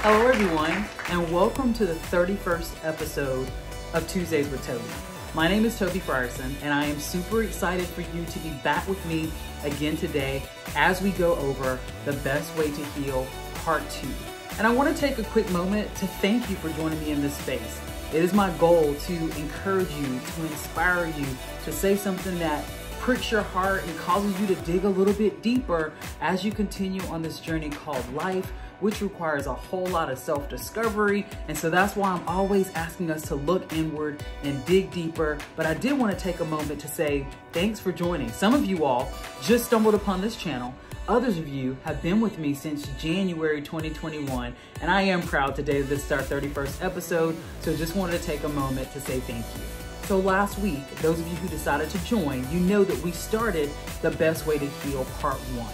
Hello everyone, and welcome to the 31st episode of Tuesdays with Tobe. My name is Tobe Frierson, and I am super excited for you to be back with me again today as we go over the best way to heal part 2. And I want to take a quick moment to thank you for joining me in this space. It is my goal to encourage you, to inspire you, to say something that pricks your heart and causes you to dig a little bit deeper as you continue on this journey called life, which requires a whole lot of self-discovery. And so that's why I'm always asking us to look inward and dig deeper. But I did want to take a moment to say thanks for joining. Some of you all just stumbled upon this channel. Others of you have been with me since January 2021. And I am proud today that this is our 31st episode. So just wanted to take a moment to say thank you. So last week, those of you who decided to join, you know that we started the best way to heal part 1.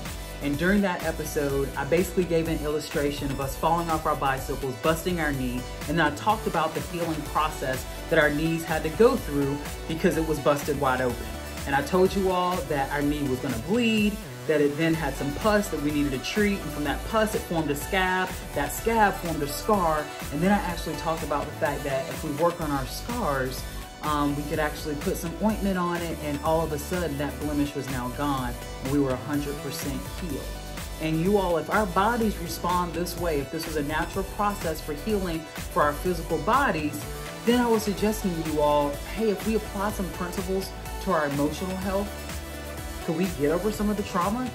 And during that episode, I basically gave an illustration of us falling off our bicycles, busting our knee, and then I talked about the healing process that our knees had to go through because it was busted wide open. And I told you all that our knee was gonna bleed, that it then had some pus that we needed to treat, and from that pus it formed a scab, that scab formed a scar, and then I actually talked about the fact that if we work on our scars, we could actually put some ointment on it, and all of a sudden that blemish was now gone and we were 100% healed. And you all, if our bodies respond this way, if this was a natural process for healing for our physical bodies, then I was suggesting to you all, hey, if we apply some principles to our emotional health, could we get over some of the trauma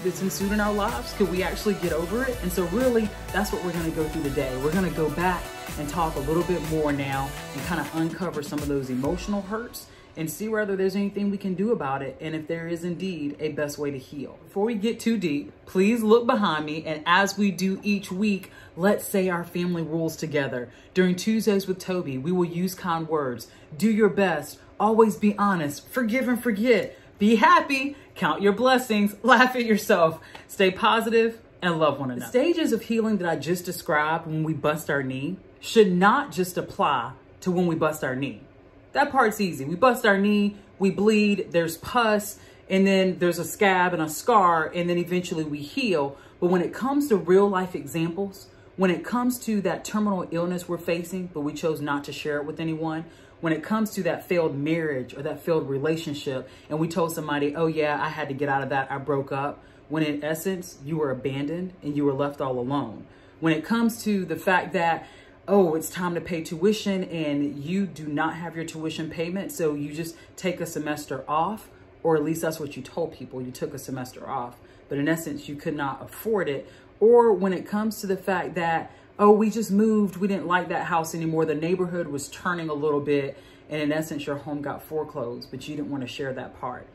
that's ensued in our lives? Could we actually get over it? And so really, that's what we're gonna go through today. We're gonna go back and talk a little bit more now and kind of uncover some of those emotional hurts and see whether there's anything we can do about it and if there is indeed a best way to heal. Before we get too deep, please look behind me, and as we do each week, let's say our family rules together. During Tuesdays with Tobe, we will use kind words. Do your best, always be honest, forgive and forget, be happy, count your blessings, laugh at yourself, stay positive, and love one another. The stages of healing that I just described when we bust our knee should not just apply to when we bust our knee. That part's easy. We bust our knee, we bleed, there's pus, and then there's a scab and a scar, and then eventually we heal. But when it comes to real life examples, when it comes to that terminal illness we're facing, but we chose not to share it with anyone, when it comes to that failed marriage or that failed relationship, and we told somebody, oh yeah, I had to get out of that, I broke up, when in essence, you were abandoned and you were left all alone. When it comes to the fact that, oh, it's time to pay tuition and you do not have your tuition payment, so you just take a semester off, or at least that's what you told people, you took a semester off, but in essence, you could not afford it. Or when it comes to the fact that, oh, we just moved, we didn't like that house anymore, the neighborhood was turning a little bit, and in essence, your home got foreclosed, but you didn't want to share that part.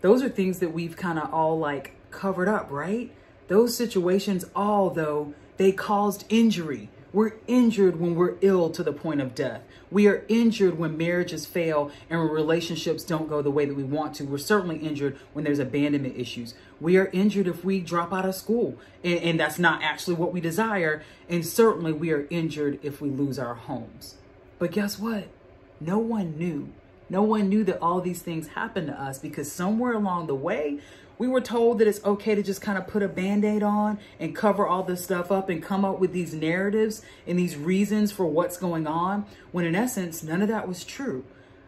Those are things that we've kind of all like covered up, right? Those situations all, though, they caused injury. We're injured when we're ill to the point of death. We are injured when marriages fail and when relationships don't go the way that we want to. We're certainly injured when there's abandonment issues. We are injured if we drop out of school and that's not actually what we desire. And certainly we are injured if we lose our homes. But guess what? No one knew. No one knew that all these things happened to us because somewhere along the way, we were told that it's okay to just kind of put a band-aid on and cover all this stuff up and come up with these narratives and these reasons for what's going on, when in essence, none of that was true.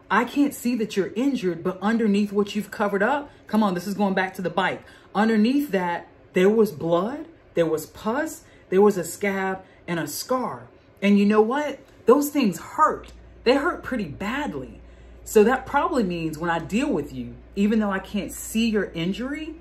I can't see that you're injured, but underneath what you've covered up, come on, this is going back to the bike. Underneath that, there was blood, there was pus, there was a scab and a scar. And you know what? Those things hurt. They hurt pretty badly. So that probably means when I deal with you, even though I can't see your injury,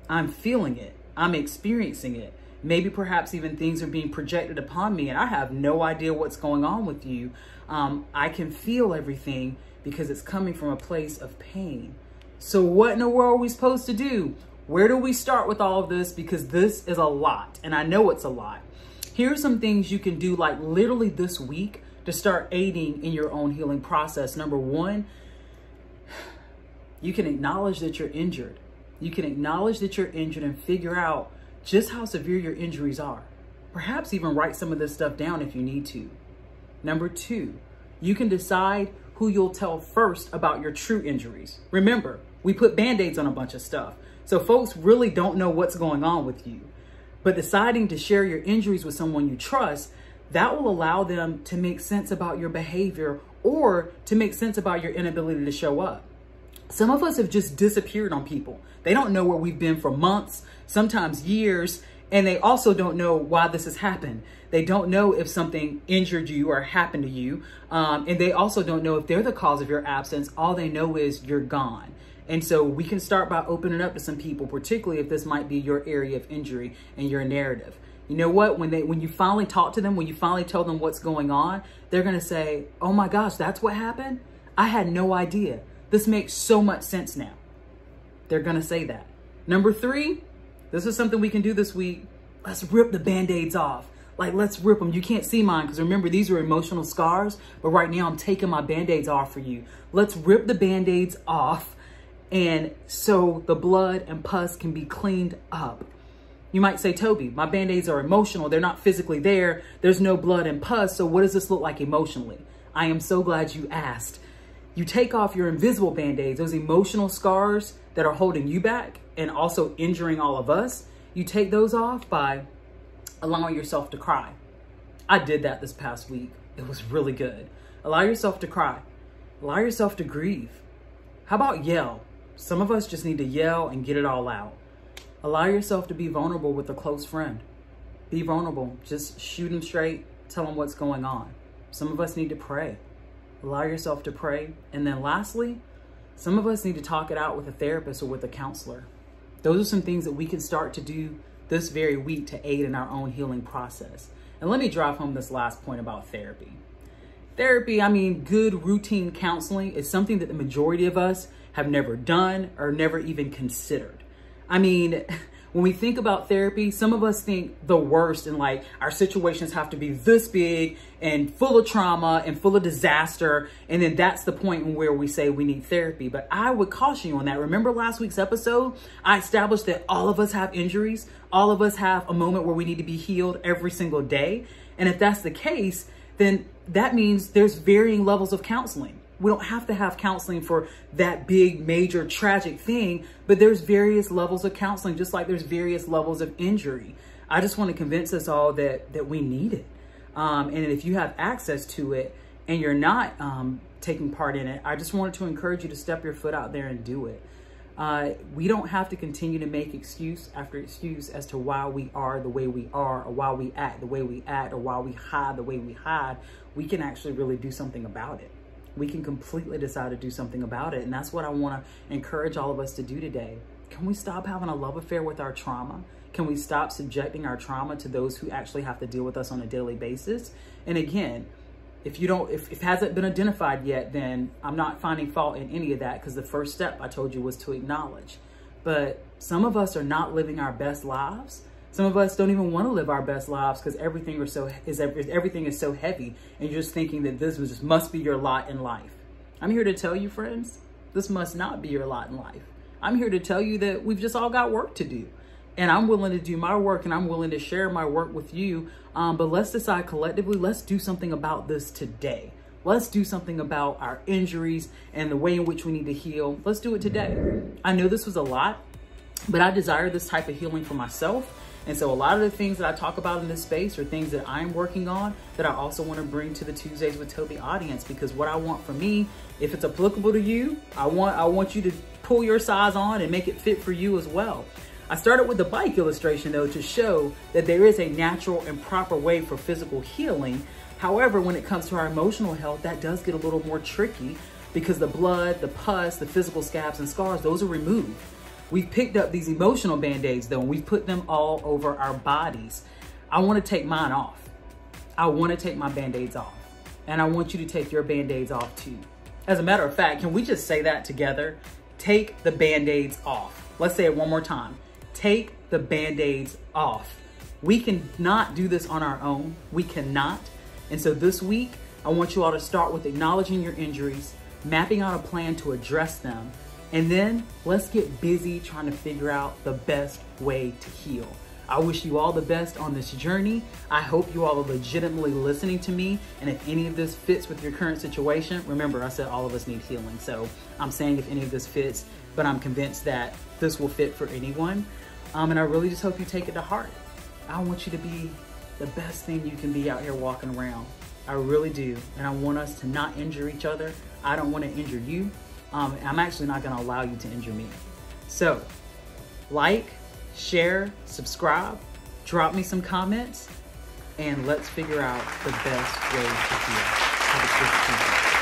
I'm feeling it. I'm experiencing it. Maybe perhaps even things are being projected upon me and I have no idea what's going on with you. I can feel everything because it's coming from a place of pain. So what in the world are we supposed to do? Where do we start with all of this? Because this is a lot and I know it's a lot. Here's some things you can do like literally this week to start aiding in your own healing process. Number one, you can acknowledge that you're injured. You can acknowledge that you're injured and figure out just how severe your injuries are. Perhaps even write some of this stuff down if you need to. Number two, you can decide who you'll tell first about your true injuries. Remember, we put band-aids on a bunch of stuff. So folks really don't know what's going on with you. But deciding to share your injuries with someone you trust, that will allow them to make sense about your behavior or to make sense about your inability to show up. Some of us have just disappeared on people. They don't know where we've been for months, sometimes years, and they also don't know why this has happened. They don't know if something injured you or happened to you. And they also don't know if they're the cause of your absence. All they know is you're gone. And so we can start by opening up to some people, particularly if this might be your area of injury and your narrative. You know what? When you finally talk to them, when you finally tell them what's going on, they're going to say, oh my gosh, that's what happened? I had no idea. This makes so much sense now. They're going to say that. Number 3, this is something we can do this week. Let's rip the Band-Aids off. Like, let's rip them. You can't see mine because remember, these are emotional scars. But right now, I'm taking my Band-Aids off for you. Let's rip the Band-Aids off. And so the blood and pus can be cleaned up. You might say, Toby, my Band-Aids are emotional. They're not physically there. There's no blood and pus. So what does this look like emotionally? I am so glad you asked. You take off your invisible Band-Aids, those emotional scars that are holding you back and also injuring all of us. You take those off by allowing yourself to cry. I did that this past week. It was really good. Allow yourself to cry. Allow yourself to grieve. How about yell? Some of us just need to yell and get it all out. Allow yourself to be vulnerable with a close friend. Be vulnerable. Just shoot them straight. Tell them what's going on. Some of us need to pray. Allow yourself to pray. And then lastly, some of us need to talk it out with a therapist or with a counselor. Those are some things that we can start to do this very week to aid in our own healing process. And let me drive home this last point about therapy. Therapy, I mean, good routine counseling is something that the majority of us have never done or never even considered. I mean, when we think about therapy, some of us think the worst and like our situations have to be this big and full of trauma and full of disaster. And then that's the point where we say we need therapy. But I would caution you on that. Remember last week's episode, I established that all of us have injuries. All of us have a moment where we need to be healed every single day. And if that's the case, then that means there's varying levels of counseling. We don't have to have counseling for that big, major, tragic thing, but there's various levels of counseling, just like there's various levels of injury. I just want to convince us all that we need it. And if you have access to it and you're not taking part in it, I just wanted to encourage you to step your foot out there and do it. We don't have to continue to make excuse after excuse as to why we are the way we are, or why we act the way we act, or why we hide the way we hide. We can actually really do something about it. We can completely decide to do something about it. And that's what I want to encourage all of us to do today. Can we stop having a love affair with our trauma? Can we stop subjecting our trauma to those who actually have to deal with us on a daily basis? And again, if it hasn't been identified yet, then I'm not finding fault in any of that, because the first step I told you was to acknowledge. But some of us are not living our best lives. Some of us don't even want to live our best lives because everything is so heavy, and you're just thinking that this must be your lot in life. I'm here to tell you, friends, this must not be your lot in life. I'm here to tell you that we've just all got work to do. And I'm willing to do my work, and I'm willing to share my work with you. But let's decide collectively, let's do something about this today. Let's do something about our injuries and the way in which we need to heal. Let's do it today. I know this was a lot, but I desire this type of healing for myself. And so a lot of the things that I talk about in this space are things that I'm working on that I also want to bring to the Tuesdays with Tobe audience, because what I want for me, if it's applicable to you, I want you to pull your size on and make it fit for you as well. I started with the bike illustration though to show that there is a natural and proper way for physical healing. However, when it comes to our emotional health, that does get a little more tricky because the blood, the pus, the physical scabs and scars, those are removed. We've picked up these emotional Band-Aids though, and we've put them all over our bodies. I want to take mine off. I want to take my Band-Aids off. And I want you to take your Band-Aids off too. As a matter of fact, can we just say that together? Take the Band-Aids off. Let's say it one more time. Take the Band-Aids off. We cannot do this on our own. We cannot. And so this week, I want you all to start with acknowledging your injuries, mapping out a plan to address them, and then let's get busy trying to figure out the best way to heal. I wish you all the best on this journey. I hope you all are legitimately listening to me. And if any of this fits with your current situation, remember I said all of us need healing. So I'm saying if any of this fits, but I'm convinced that this will fit for anyone. And I really just hope you take it to heart. I want you to be the best thing you can be out here walking around. I really do. And I want us to not injure each other. I don't want to injure you. I'm actually not going to allow you to injure me. So like, share, subscribe, drop me some comments, and let's figure out the best way to heal. Have a good day.